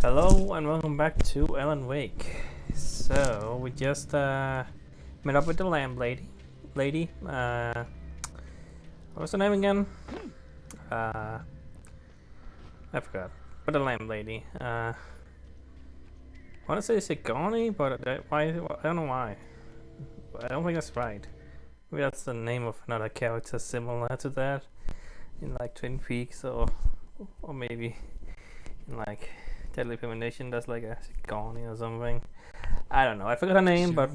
Hello and welcome back to Alan Wake. So we just met up with the lamb lady. What was her name again? I forgot. But the lamb lady. I want to say Sigourney, but why? I don't know why. I don't think that's right. Maybe that's the name of another character similar to that in like Twin Peaks, or maybe in like Deadly Premonition. That's like a Sigourney or something. I don't know. I forgot her name, but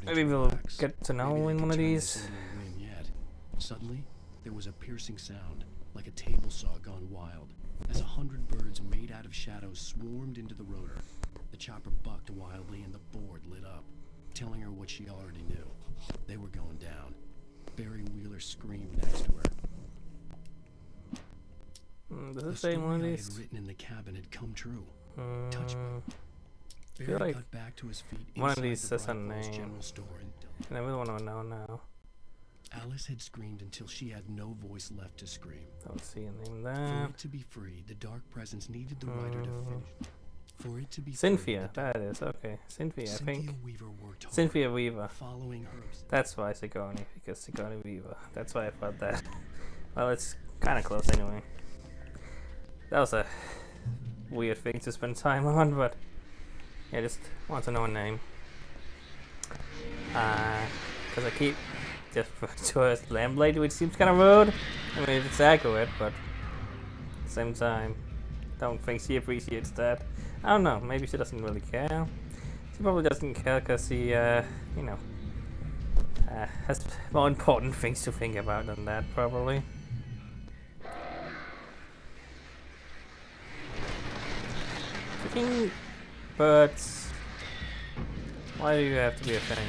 maybe we'll get to know in one of these. Suddenly, there was a piercing sound, like a table saw gone wild, as 100 birds made out of shadows swarmed into the rotor. The chopper bucked wildly and the board lit up, telling her what she already knew. They were going down. Barry Wheeler screamed next to her. Does it say one of these? The written in the cabin had come true. Touch me. I feel like got back to his feet one of these the says a name. general store And I really want to know now. Alice had screamed until she had no voice left to scream. Don't see a name For there. it to be free, the dark presence needed the writer to finish. For it to be Cynthia, free, that is okay. Cynthia, I think. Weaver worked hard, Cynthia Weaver. following her. That's why Sigourney, because Sigourney Weaver. That's why I thought that. Well, it's kind of close anyway. That was a weird thing to spend time on, but yeah, just want to know a name. Because I keep just referring to her as Lamb Lady, which seems kind of rude. I mean, it's accurate, but at the same time, don't think she appreciates that. I don't know, maybe she doesn't really care. She probably doesn't care because she, has more important things to think about than that, probably. Freaking birds. Why do you have to be a thing?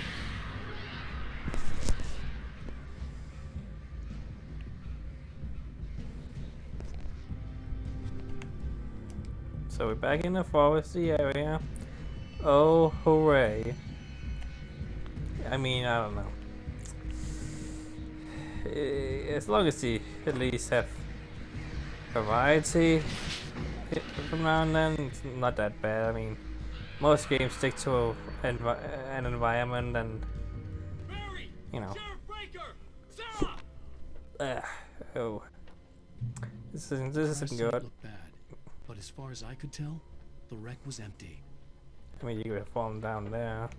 So we're back in the foresty area. Oh, hooray. I mean, I don't know. As long as you at least have variety from now and then, it's not that bad. I mean, most games stick to an environment and, you know. Oh. This isn't good. But as far as I could tell, the wreck was empty. I mean, you could have fallen down there.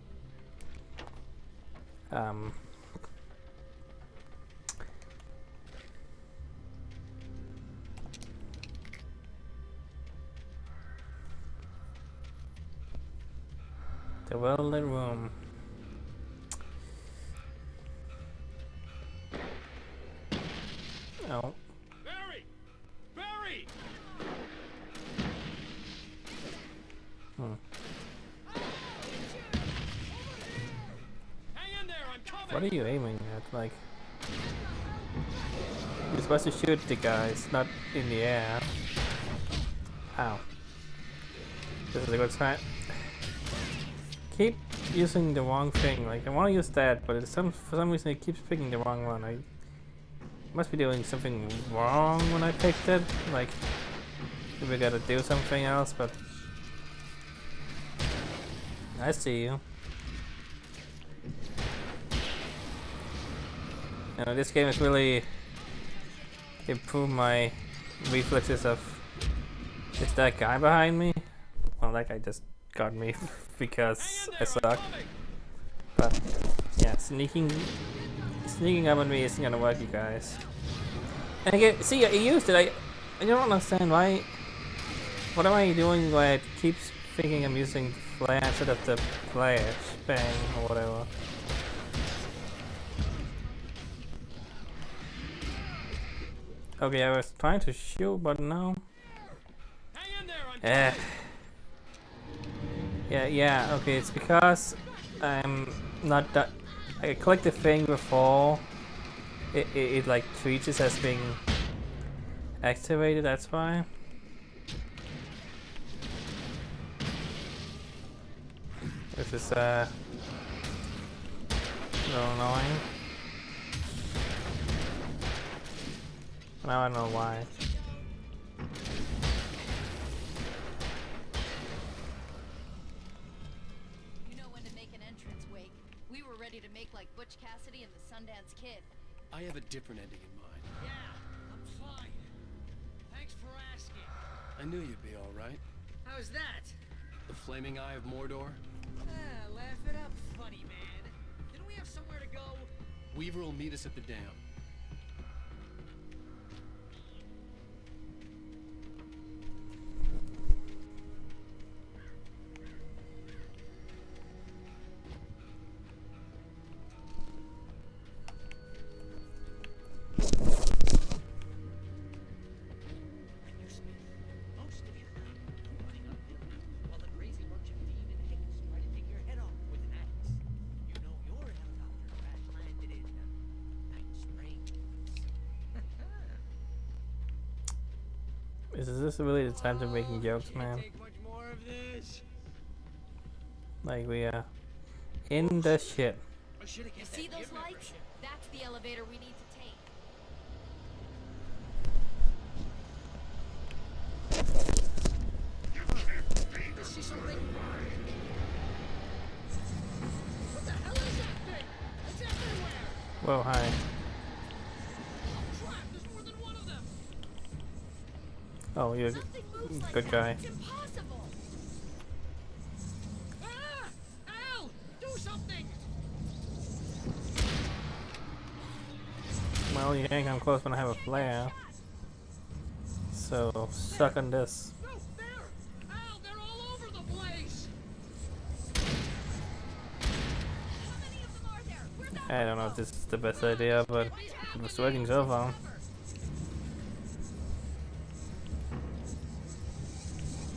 The well-lit room. Oh. Barry! Barry! Hang in there, I'm coming! What are you aiming at? Like, you're supposed to shoot the guys, not in the air. Ow. This is a good sign. Keep using the wrong thing. Like, I want to use that, but for some reason it keeps picking the wrong one. I must be doing something wrong when I picked it. Like, maybe I gotta do something else, but I see you. You know, this game has really improved my reflexes of, is that guy behind me? Well, that guy just got me because I suck. But yeah, sneaking up on me isn't gonna work, you guys. And again, see, I used it. I don't understand why. What am I doing where it keeps thinking I'm using flare instead of the flash bang or whatever? Okay, I was trying to shoot, but no. Yeah, okay, it's because I'm not that. I clicked the thing before it like treats it as being activated, that's why. This is a little annoying. Now I don't know why. ready to make like Butch Cassidy and the Sundance Kid. I have a different ending in mind. Yeah, I'm fine. Thanks for asking. I knew you'd be all right. How's that? The flaming eye of Mordor? Ah, laugh it up, funny man. Didn't we have somewhere to go? Weaver will meet us at the dam. Most of you running uphill while the crazy bunch of demon hicks try to take your head off with an axe. You know your helicopter crash landed in Night Springs. Is this really the time to making jokes, Can't man? take much more of this. Like we are in the shit. I should have You kept see that those gym lights? membership. That's the elevator we need to take. You see something? What the hell is that thing? It's everywhere! Whoa, hi. Oh crap, there's more than one of them! Oh, you're a Something moves like good that. guy. It's impossible. Ah! Al! Do something! Well, you can't come close when I have a flare. So, suck on this. No, there! Al, they're all over the place! How many of them are there? Where'd that I one don't know if go? this is the best idea, but it was working so far.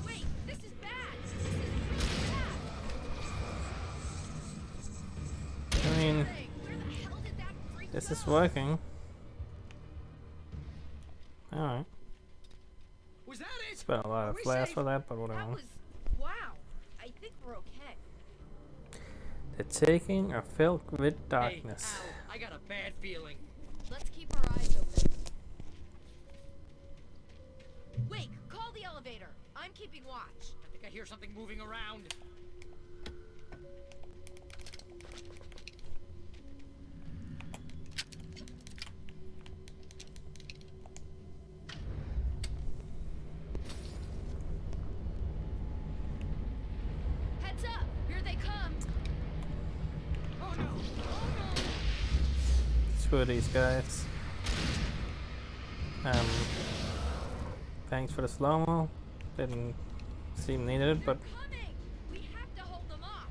Wait, this is bad. This is really bad. I mean, Where the hell did that freak this is go? working. Alright. Was that it? Spent a lot Are of we flares safe? for that, but whatever. That was wow. I think we're okay. The taking are filled with darkness. Hey, Al, I got a bad feeling. Let's keep our eyes open. Wait, call the elevator. I'm keeping watch. I think I hear something moving around. Heads up! Here they come. Oh no! Oh no! Screw these guys. Thanks for the slow-mo. Didn't seem needed, but They're coming. We have to hold them off.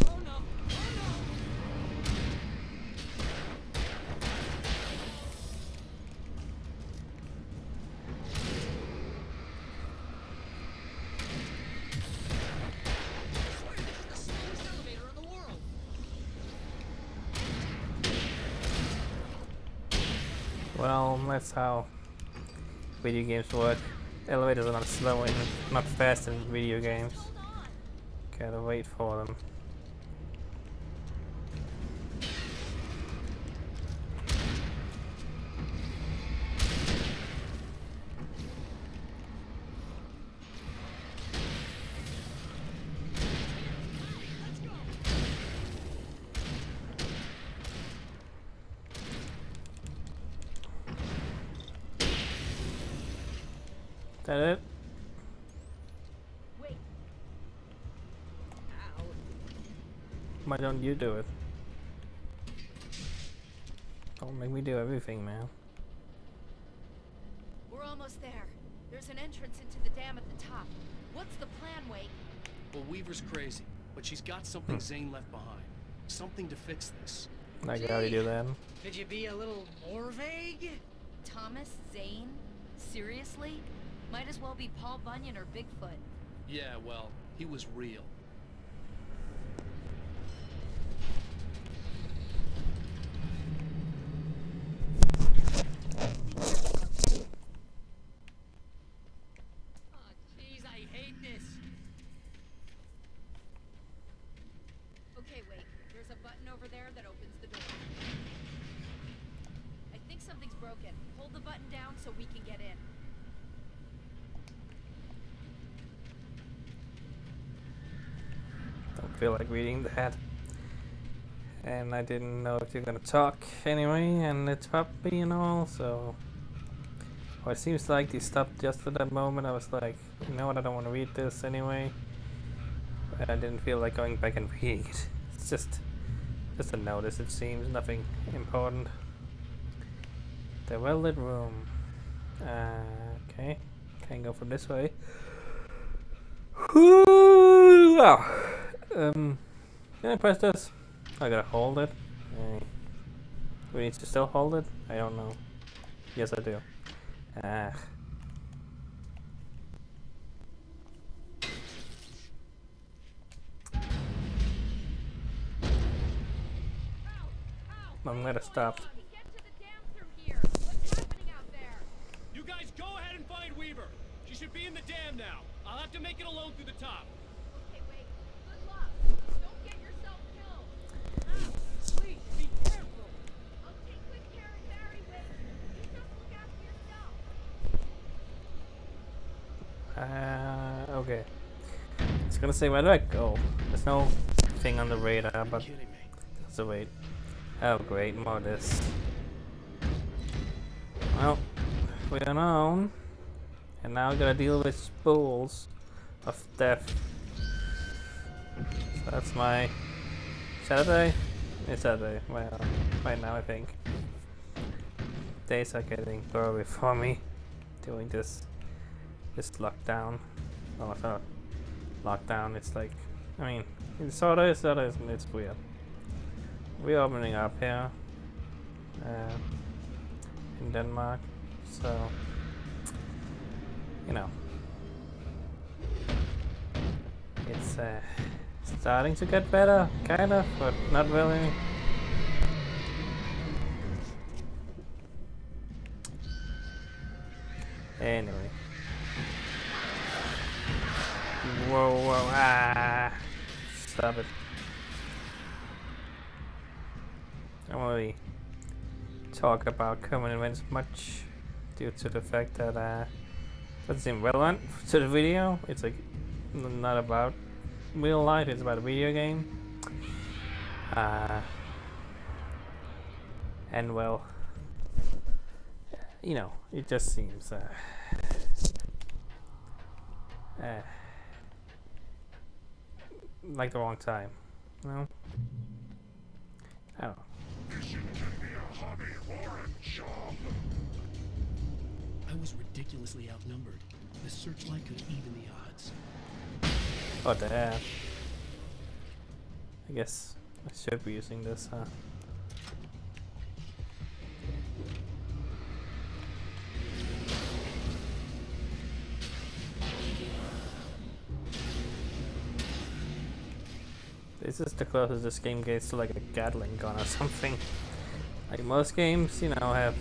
Oh no! Oh no! I swear this is the slowest elevator in the world. well, that's how video games work. Elevators are not slow and not fast in video games. Hold on. Gotta wait for them. That it? Wait. Al, Why don't you do it? Don't make me do everything, man. We're almost there. There's an entrance into the dam at the top. What's the plan, Wake? Well, Weaver's crazy, but she's got something Zane left behind. Something to fix this. Like how you do that? could you be a little more vague? Thomas Zane? Seriously? Might as well be Paul Bunyan or Bigfoot. Yeah, well, he was real. Oh, jeez, I hate this. Okay, wait. There's a button over there that opens the door. I think some something's broken. Hold the button down so we can get in. Don't feel like reading that. And I didn't know if you're gonna talk anyway, and it's puppy and all, so... Well, it seems like they stopped just at that moment. I was like, you know what, I don't want to read this anyway. But I didn't feel like going back and reading it. It's just a notice, it seems, nothing important. The well-lit room. Okay, can't go from this way. Whoo! Wow. Can I press this? I gotta hold it. Do we need to still hold it? I don't know. Yes, I do. Ah. I'm gonna stop. Get to the dam through here. What's happening out there? You guys go ahead and find Weaver. She should be in the dam now. I'll have to make it alone through the top. Okay, wait. Good luck. Don't get yourself killed. Please, be careful. I'll take good care of Barry, wait. You just look after yourself. Okay. It's gonna say, where do I go? There's no thing on the radar, but Kidding me. so wait. Oh great, more of this. Well, we're on. And now we gotta deal with spools of death. So that's my Saturday? It's Saturday. Well, right now I think. Days are getting blurry for me doing this lockdown. Oh, it's not lockdown, it's like, I mean, it sort of isn't, it's weird. We're opening up here in Denmark, so, you know, it's starting to get better, kind of, but not really. Anyway. Whoa, whoa, ah! Stop it. I don't really talk about current events much due to the fact that doesn't seem relevant to the video. It's like not about real life, it's about a video game. And well, you know, it just seems like the wrong time, you know? I don't know. I was ridiculously outnumbered. The searchlight could even the odds. Oh damn. I guess I should be using this, huh? This is the closest this game gets to like a Gatling gun or something. Like most games, you know, have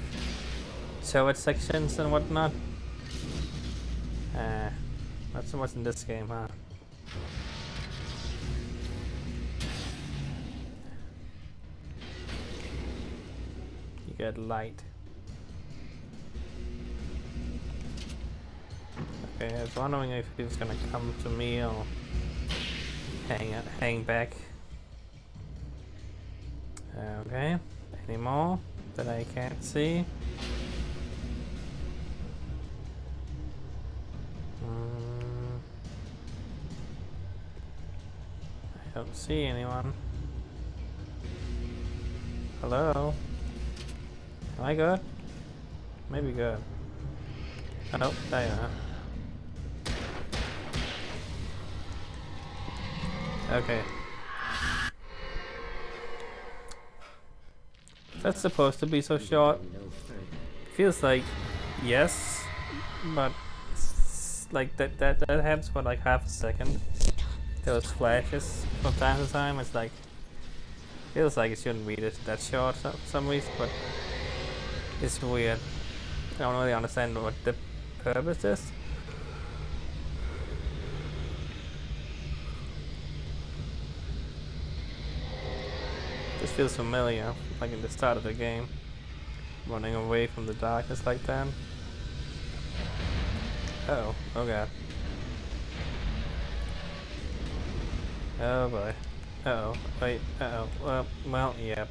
turret sections and whatnot. Not so much in this game, huh? You get light. Okay, I was wondering if he was gonna come to me or hang back. Okay, any more that I can't see? I don't see anyone. Hello? Am I good? Maybe good. Oh, nope, there you are. Okay. That's supposed to be so short. Feels like yes, but like that happens for like half a second. Those flashes from time to time. It's like feels like it shouldn't be that short for some reason, but it's weird. I don't really understand what the purpose is. This feels familiar, like in the start of the game. running away from the darkness like that. Uh-oh. Oh god. Oh boy. Uh-oh. Wait. Uh-oh. Well, yeah.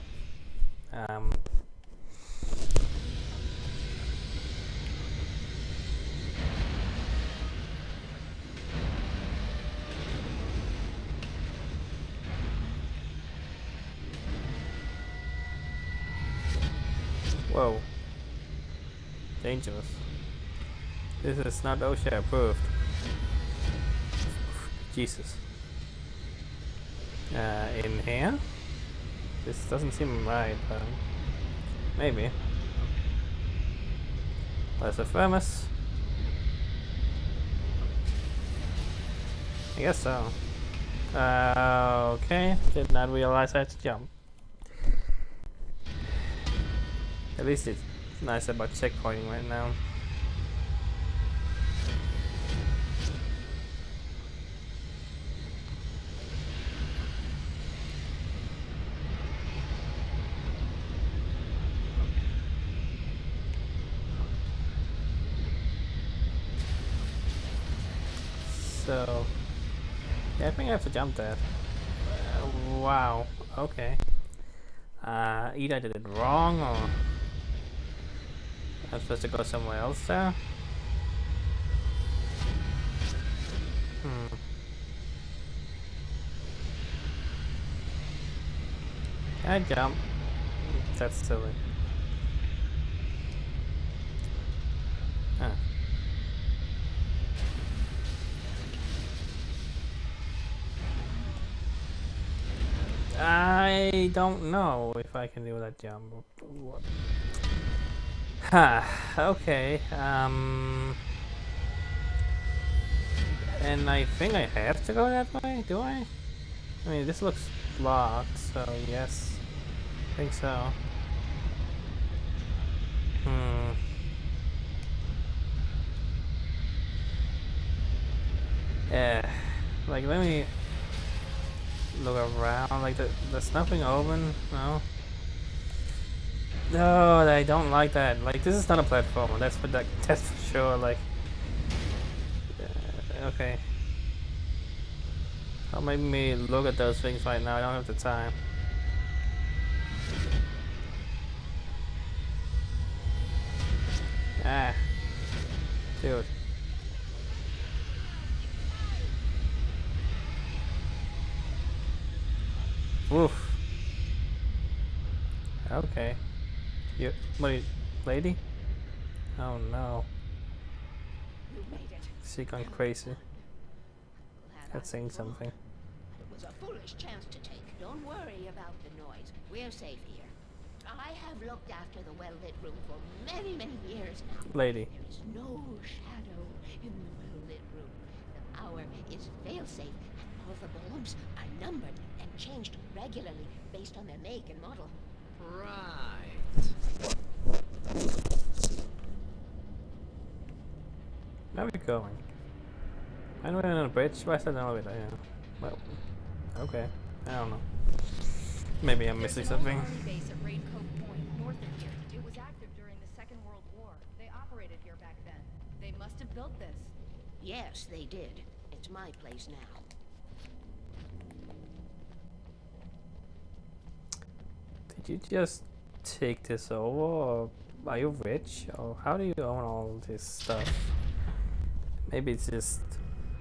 Whoa. Dangerous. This is not OSHA approved. Jesus. In here? This doesn't seem right, but maybe. There's a furnace. I guess so. Okay, did not realize I had to jump. At least it's nice about checkpointing right now. So, yeah, I think I have to jump that. Wow, okay. Either I did it wrong or I'm supposed to go somewhere else there. Can I jump? That's silly. Huh. I don't know if I can do that jump. Huh, okay. And I think I have to go that way, do I? I mean, this looks blocked, so yes. I think so. Yeah. Like, let me look around. Like, there's nothing open, no? No, I don't like that. Like, this is not a platformer. That's for sure. Like, okay. Don't make me look at those things right now. I don't have the time. Ah, dude. Oof. Okay. You, wait, lady? Oh no. You made it. She gone crazy. Glad That's I saying was wrong. something. It was a foolish chance to take. Don't worry about the noise. We're safe here. I have looked after the well-lit room for many, many years now. Lady. There is no shadow in the well-lit room. The power is fail-safe, and all of the bulbs are numbered and changed regularly based on their make and model. Right. Where are we going? I know we're on a bridge. Why is that an elevator? Yeah. Well, okay. I don't know. Maybe I'm missing There's an old something. army base at Raincoat Point, north of here. It was active during the Second World War. They operated here back then. They must have built this. Yes, they did. It's my place now. Did you just take this over, or are you rich, or how do you own all this stuff? Maybe it's just,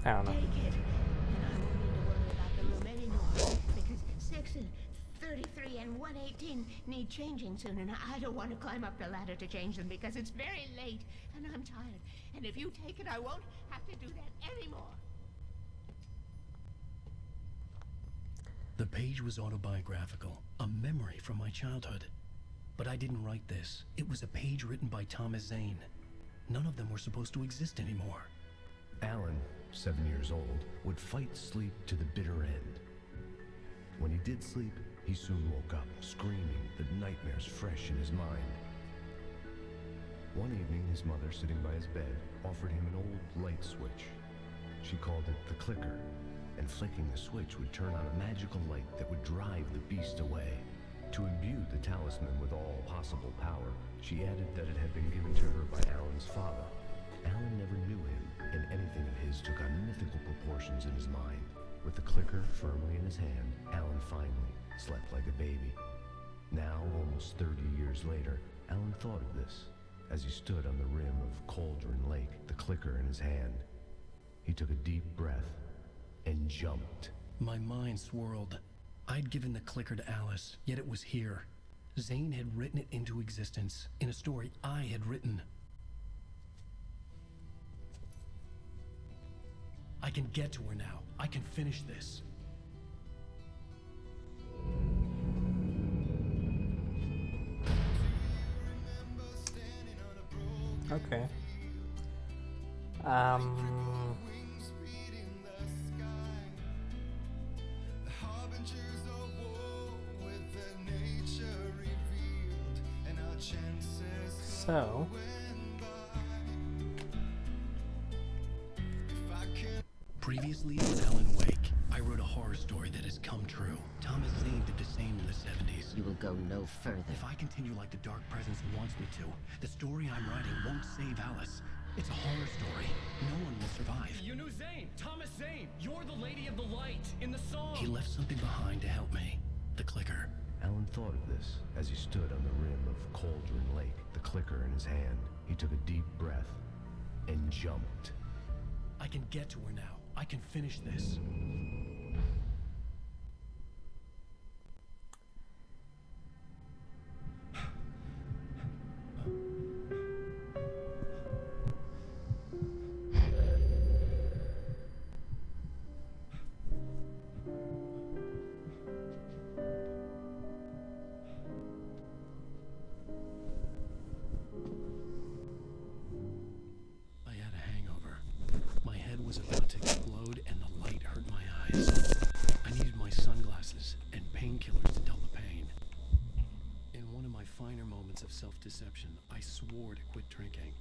I don't know. Take it, and I won't need to worry about the room anymore. Because Section 33 and 118 need changing soon, and I don't want to climb up the ladder to change them because it's very late, and I'm tired. And if you take it, I won't have to do that anymore. The page was autobiographical, a memory from my childhood. But I didn't write this. It was a page written by Thomas Zane. None of them were supposed to exist anymore. Alan, 7 years old, would fight sleep to the bitter end. When he did sleep, he soon woke up, screaming, the nightmares fresh in his mind. One evening, his mother, sitting by his bed, offered him an old light switch. She called it the clicker, and flicking the switch would turn on a magical light that would drive the beast away. To imbue the talisman with all possible power, she added that it had been given to her by Alan's father. Alan never knew him, and anything of his took on mythical proportions in his mind. With the clicker firmly in his hand, Alan finally slept like a baby. Now, almost 30 years later, Alan thought of this as he stood on the rim of Cauldron Lake, the clicker in his hand. He took a deep breath and jumped. My mind swirled. I'd given the clicker to Alice, yet it was here. Zane had written it into existence in a story I had written. I can get to her now. I can finish this. Okay. So Previously on Alan Wake, I wrote a horror story that has come true. Thomas Zane did the same in the 70s. You will go no further. If I continue like the Dark Presence wants me to, the story I'm writing won't save Alice. It's a horror story. No one will survive. You knew Zane! Thomas Zane! You're the Lady of the Light in the song! He left something behind to help me. The clicker. Alan thought of this as he stood on the rim of Cauldron Lake, the clicker in his hand. He took a deep breath and jumped. I can get to her now. I can finish this. I had a hangover. My head was about to explode and the light hurt my eyes. I needed my sunglasses and painkillers to dull the pain. In one of my finer moments of self-deception, I swore to quit drinking.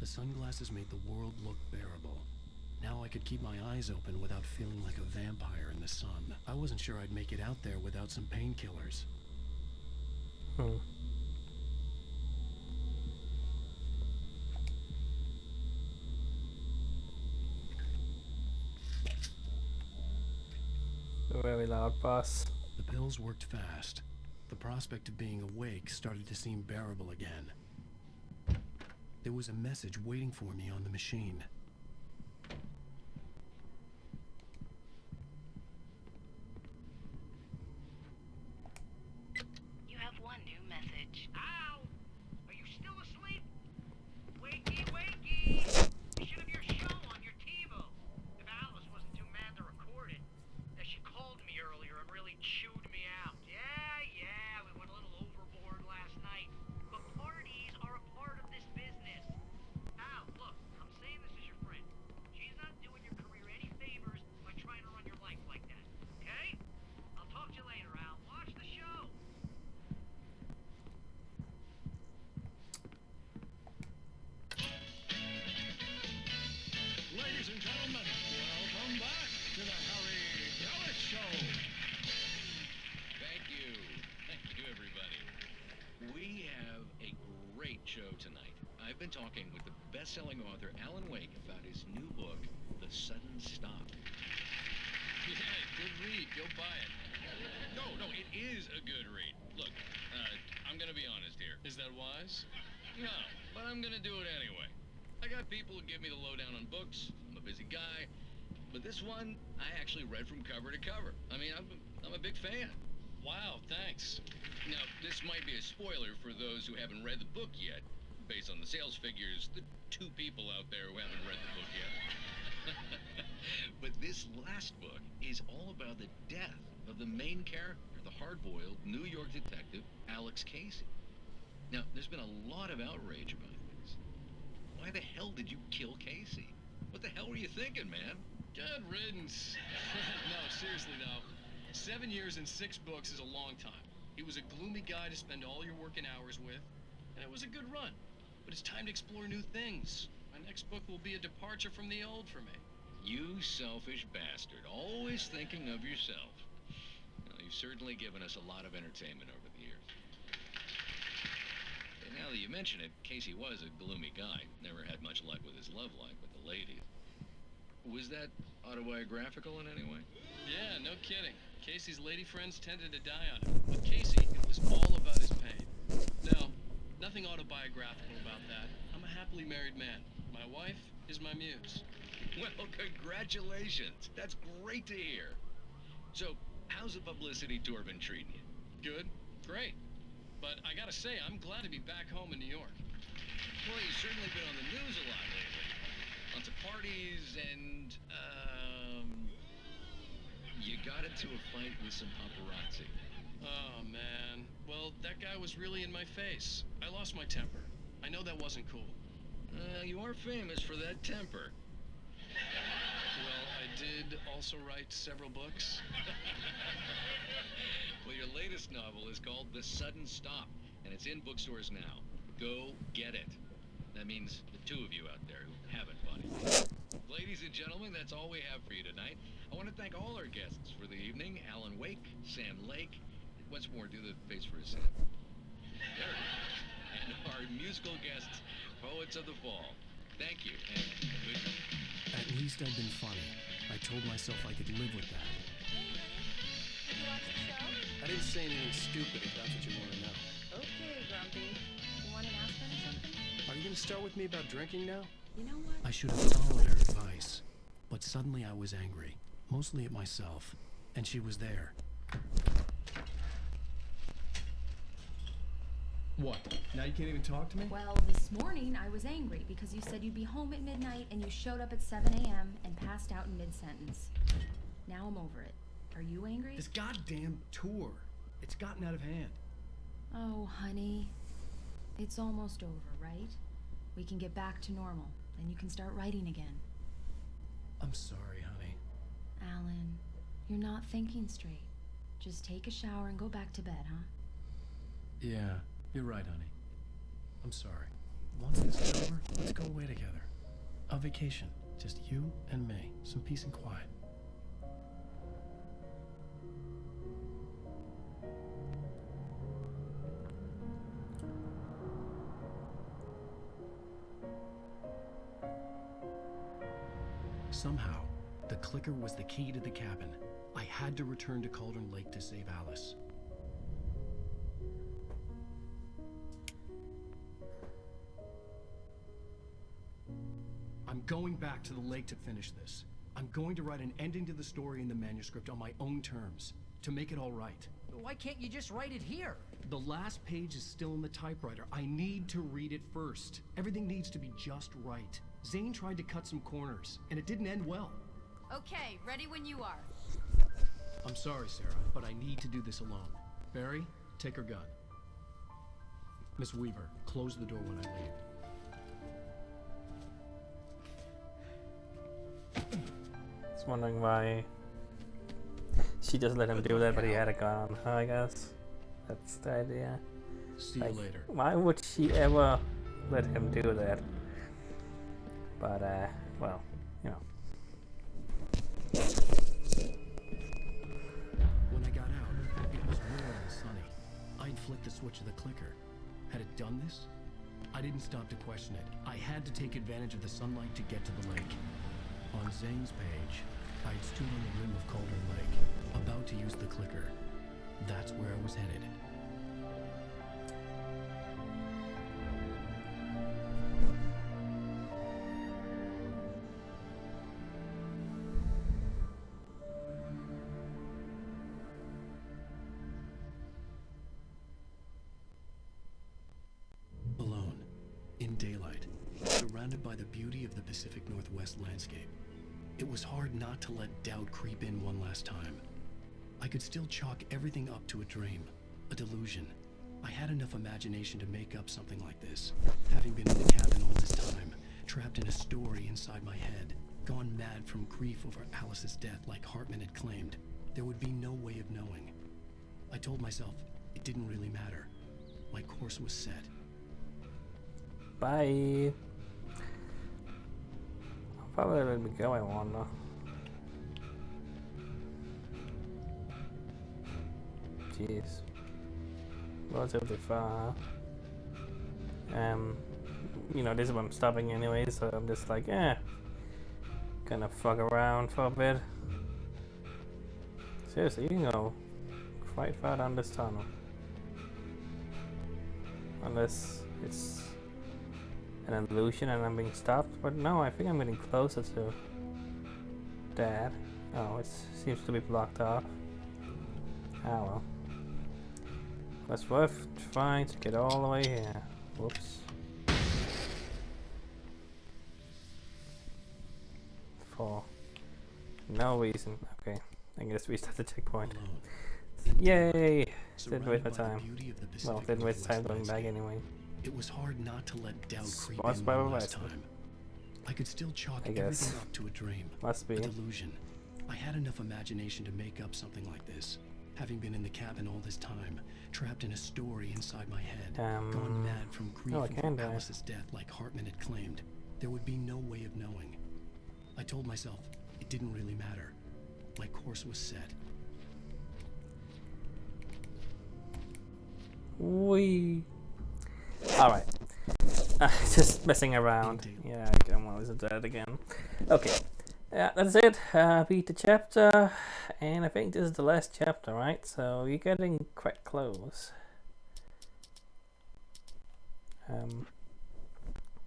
The sunglasses made the world look bearable. Now I could keep my eyes open without feeling like a vampire in the sun. I wasn't sure I'd make it out there without some painkillers. very loud boss. The pills worked fast. The prospect of being awake started to seem bearable again. There was a message waiting for me on the machine. You have one new message. Ow! Are you still asleep? Wakey, wakey! You should have your show on your TiVo. If Alice wasn't too mad to record it. As she called me earlier and really chewed me out. Yeah, we went a little overboard last night. But parties are a part of this business. Al, look, I'm saying this as your friend. She's not doing your career any favors by trying to run your life like that. Okay? I'll talk to you later, Al. Watch the show. Ladies and gentlemen, welcome back to the Harry Gallic Show. Thank you. Thank you, everybody. We have a great show tonight. I've been talking with the best-selling author Alan Wake about his new book, The Sudden Stop. Yeah, good read. Go buy it. No, it is a good read. Look, I'm gonna be honest here. Is that wise? No, but I'm gonna do it anyway. I got people who give me the lowdown on books. I'm a busy guy. But this one, I actually read from cover to cover. I mean, I'm a big fan. Wow, thanks. Now, this might be a spoiler for those who haven't read the book yet. Based on the sales figures, the 2 people out there who haven't read the book yet. But this last book is all about the death of the main character, the hard-boiled New York detective, Alex Casey. Now, there's been a lot of outrage about this. Why the hell did you kill Casey? What the hell were you thinking, man? Good riddance. No, seriously though. 7 years and 6 books is a long time. He was a gloomy guy to spend all your working hours with, and it was a good run. But it's time to explore new things. My next book will be a departure from the old for me. You selfish bastard, always thinking of yourself. Well, you've certainly given us a lot of entertainment over the years. And now that you mention it, Casey was a gloomy guy. Never had much luck with his love life with the ladies. Was that autobiographical in any way? Yeah, no kidding. Casey's lady friends tended to die on him. With Casey, it was all about his pain. No, nothing autobiographical about that. I'm a happily married man. My wife is my muse. Well, congratulations. That's great to hear. So, how's the publicity tour been treating you? Good, great. But I gotta say, I'm glad to be back home in New York. Well, you've certainly been on the news a lot lately. Lots of parties and, you got into a fight with some paparazzi. Oh, man. Well, that guy was really in my face. I lost my temper. I know that wasn't cool. You are famous for that temper. Well, I did also write several books. Well, your latest novel is called The Sudden Stop, and it's in bookstores now. Go get it. That means the two of you out there who haven't bought it. Ladies and gentlemen, that's all we have for you tonight. I want to thank all our guests for the evening. Alan Wake, Sam Lake. Once more, do the face for a Sam. There it is. And our musical guests, Poets of the Fall. Thank you, and good night. At least I'd been funny. I told myself I could live with that. Hey, honey. Did you watch the show? I didn't say anything stupid if that's what you want to know. Okay, Grumpy. You want an aspirin or something? Are you going to start with me about drinking now? You know what? I should have followed her advice. But suddenly I was angry. Mostly at myself. And she was there. What? Now you can't even talk to me? Well, this morning I was angry because you said you'd be home at midnight and you showed up at 7 a.m. and passed out in mid-sentence. Now I'm over it. Are you angry? This goddamn tour. It's gotten out of hand. Oh, honey. It's almost over, right? We can get back to normal. Then you can start writing again. I'm sorry, honey. Alan, you're not thinking straight. Just take a shower and go back to bed, huh? Yeah, you're right, honey. I'm sorry. Once this is over, let's go away together. A vacation. Just you and me. Some peace and quiet. Somehow, the clicker was the key to the cabin. I had to return to Cauldron Lake to save Alice. I'm going back to the lake to finish this. I'm going to write an ending to the story in the manuscript on my own terms, to make it all right. Why can't you just write it here? The last page is still in the typewriter. I need to read it first. Everything needs to be just right. Zane tried to cut some corners, and it didn't end well. Okay, ready when you are. I'm sorry, Sarah, but I need to do this alone. Barry, take her gun. Miss Weaver, close the door when I leave. Just wondering why she just let him do that, but he had a gun on her, I guess. That's the idea. See Like, you later. why would she ever let him do that? But, well, you know. When I got out, it was warm and sunny. I'd flicked the switch of the clicker. Had it done this? I didn't stop to question it. I had to take advantage of the sunlight to get to the lake. On Zane's page, I'd stood on the rim of Cauldron Lake, about to use the clicker. That's where I was headed. Alone, in daylight, surrounded by the beauty of the Pacific Northwest landscape. It was hard not to let doubt creep in one last time. I could still chalk everything up to a dream, a delusion. I had enough imagination to make up something like this, having been in the cabin all this time, trapped in a story inside my head, gone mad from grief over Alice's death like Hartman had claimed. There would be no way of knowing. I told myself it didn't really matter. My course was set. Bye. Probably let me go, I wonder. Jeez. Relatively far. You know, this is where I'm stopping anyway, so I'm just like, gonna fuck around for a bit. Seriously, you can go quite far down this tunnel. Unless it's an illusion and I'm being stopped, but no, I think I'm getting closer to that. Oh, it seems to be blocked off. Ah well. That's worth trying to get all the way here. Whoops. For no reason. Okay, I guess restart the checkpoint. Yay! Didn't waste my time. Well, didn't waste time going back anyway. It was hard not to let doubt creep Spots in by one last Horizon. time. I could still chalk I guess. everything up to a dream, Must be. a delusion. I had enough imagination to make up something like this. Having been in the cabin all this time, trapped in a story inside my head, gone mad from grief I over can die. Alice's death like Hartman had claimed, there would be no way of knowing. I told myself it didn't really matter. My course was set. Wee. Alright. Just messing around. Yeah, I don't want to listen to that again. Okay. Yeah, that's it. Beat the chapter. And I think this is the last chapter, right? So you're getting quite close.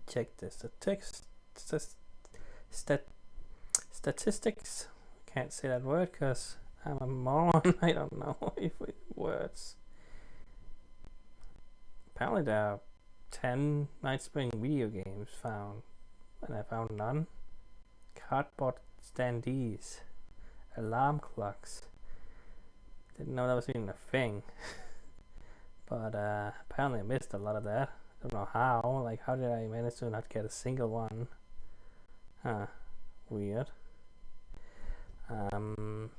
Check this. The text. Statistics. Can't say that word because I'm a moron. I don't know if words. Apparently there are 10 Night Spring video games found, and I found none. Cardboard standees, alarm clocks. Didn't know that was even a thing. But apparently I missed a lot of that. Don't know how. Like, how did I manage to not get a single one? Huh. Weird. The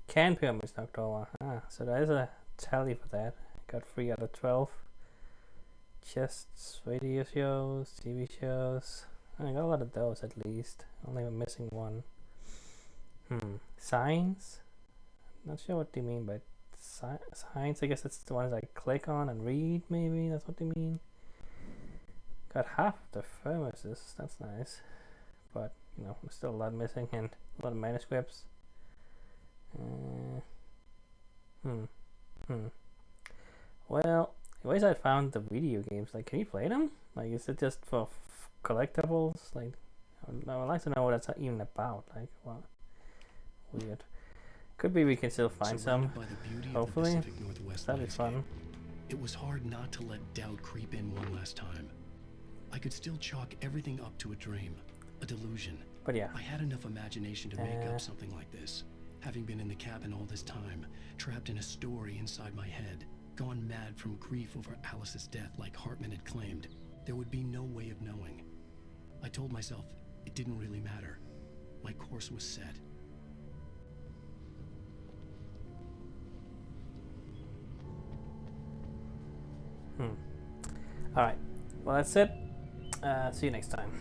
Can Pyramids knocked over. So there is a tally for that. Got 3 out of 12. Chests, radio shows, TV shows. I got a lot of those at least. Only I'm missing one. Signs? Not sure what they mean by signs. I guess it's the ones I click on and read, maybe. That's what they mean. Got half of the thermoses. That's nice. But, you know, there's still a lot missing and a lot of manuscripts. Well, anyways, I found the video games. Like, can you play them? Like, is it just for collectibles? Like, I would like to know what that's even about. Like, what? Weird. Could be we can still find some. Hopefully, that'd be fun. It was hard not to let doubt creep in one last time. I could still chalk everything up to a dream, a delusion. But yeah, I had enough imagination to make up something like this. Having been in the cabin all this time, trapped in a story inside my head, gone mad from grief over Alice's death like Hartman had claimed, there would be no way of knowing. I told myself it didn't really matter. My course was set. Alright, well that's it. See you next time.